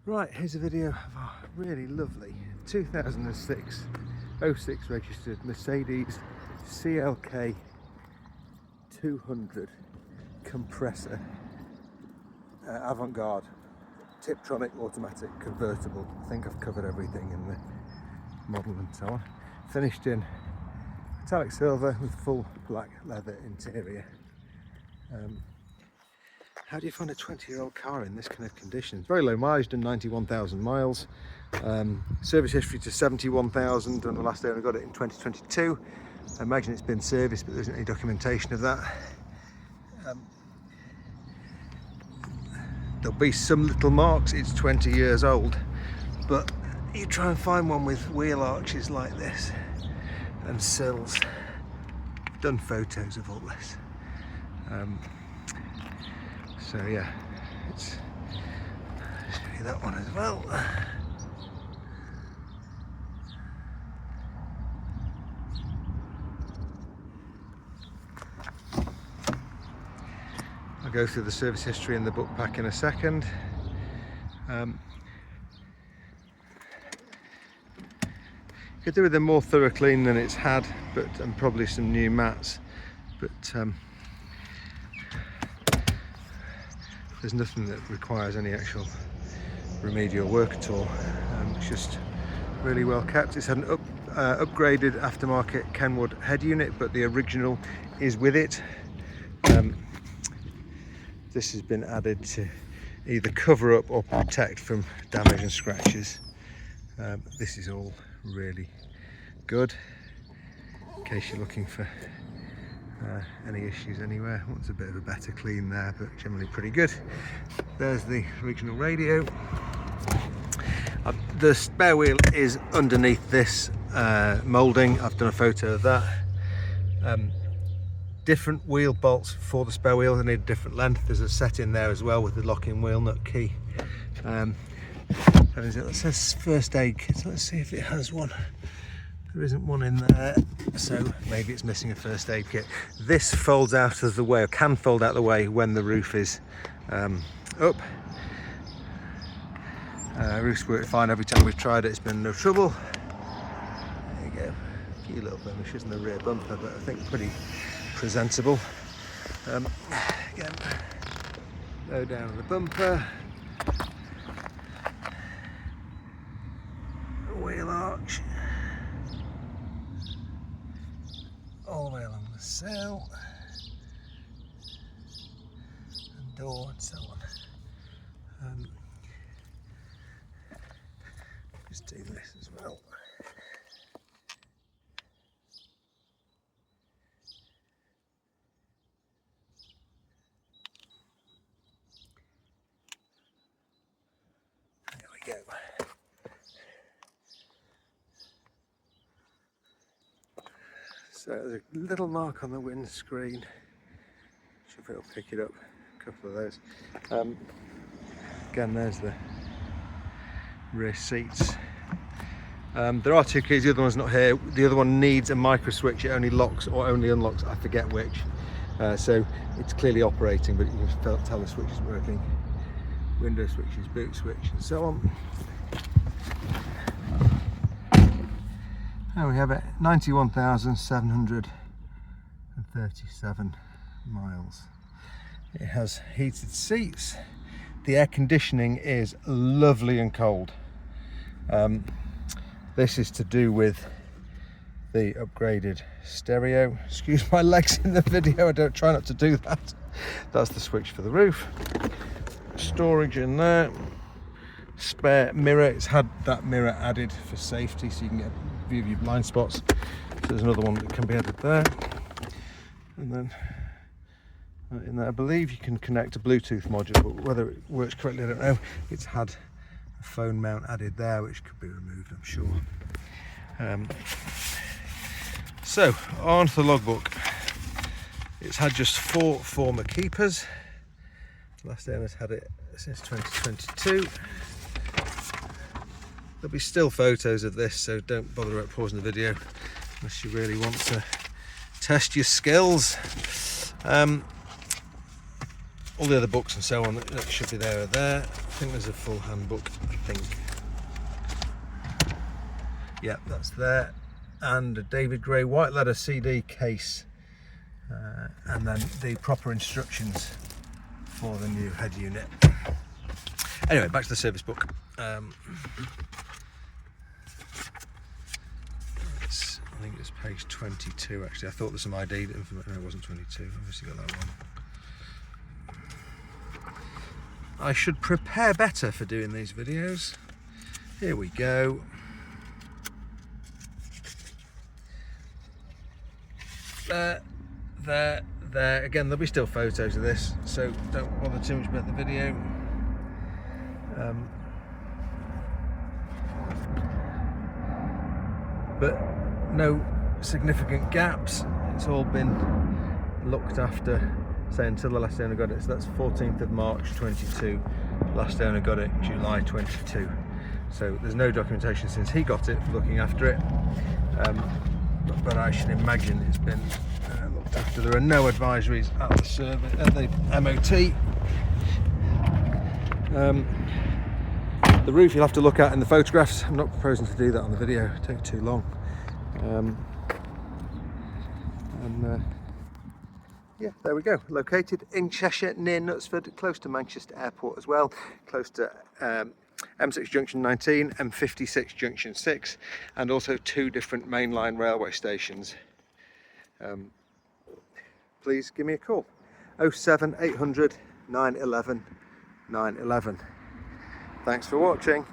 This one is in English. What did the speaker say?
Right, here's a video of a really lovely 2006 06 registered Mercedes CLK200 Kompressor Avantgarde Tiptronic automatic convertible. I think I've covered everything in the model and so on. Finished in metallic silver with full black leather interior. How do you find a 20-year-old car in this kind of condition? It's very low mileage, done 91,000 miles. Service history to 71,000 on the last day I got it in 2022. I imagine it's been serviced, but there isn't any documentation of that. There'll be some little marks, it's 20 years old, but you try and find one with wheel arches like this and sills. I've done photos of all this. So yeah, I'll show you that one as well. I'll go through the service history in the book pack in a second. Could do with a more thorough clean than it's had, and probably some new mats, but there's nothing that requires any actual remedial work at all. It's just really well kept. It's had an upgraded aftermarket Kenwood head unit, but the original is with it. This has been added to either cover up or protect from damage and scratches. This is all really good in case you're looking for any issues anywhere. Wants a bit of a better clean there, but generally pretty good. There's the original radio. The spare wheel is underneath this moulding. I've done a photo of that. Different wheel bolts for the spare wheel. They need a different length. There's a set in there as well with the locking wheel nut key. It says first aid kit, so let's see if it has one. There isn't one in there, so maybe it's missing a first aid kit. This folds out of the way, or can fold out of the way when the roof is up. Roof's worked fine every time we've tried it, it's been no trouble. There you go, a few little blemishes in the rear bumper, but I think pretty presentable. Again, low down on the bumper. Wheel arch. All the way along the sill and door and so on. Just do this as well. There we go. So there's a little mark on the windscreen. Should be able to pick it up. A couple of those. Again, there's the rear seats. There are two keys. The other one's not here. The other one needs a micro switch. It only locks or only unlocks. I forget which. So it's clearly operating, but you can tell the switch is working. Window switches, boot switch, and so on. And we have it 91,737 miles. It has heated seats. The air conditioning is lovely and cold. This is to do with the upgraded stereo. Excuse my legs in the video, I don't try not to do that. That's the switch for the roof. Storage in there. Spare mirror. It's had that mirror added for safety, so you can get a view of your blind spots. So there's another one that can be added there. And then in there, I believe you can connect a Bluetooth module, but whether it works correctly, I don't know. It's had a phone mount added there, which could be removed, I'm sure. So on to the logbook. It's had just 4 former keepers. The last owner's had it since 2022. There'll be still photos of this, so don't bother about pausing the video unless you really want to test your skills. All the other books and so on that should be there are there. think there's a full handbook, I think. Yeah, that's there. And a David Gray white leather CD case. And then the proper instructions for the new head unit. Anyway, back to the service book. I think it's page 22 actually. I thought there's some ID information. No, it wasn't 22. Obviously got that one. I should prepare better for doing these videos. Here we go. There. Again, there'll be still photos of this, so don't bother too much about the video. But no significant gaps. It's all been looked after, say, until the last owner got it. So that's 14th of March 22. Last owner got it July 22. So there's no documentation since he got it, looking after it. But I should imagine it's been looked after. There are no advisories at the service, at the MOT. The roof you'll have to look at in the photographs. I'm not proposing to do that on the video, it'd take too long. Yeah, there we go. Located in Cheshire, near Knutsford, close to Manchester Airport as well, close to M6 Junction 19, M56 Junction 6, and also 2 different mainline railway stations. Please give me a call. 07800 911 911. Thanks for watching.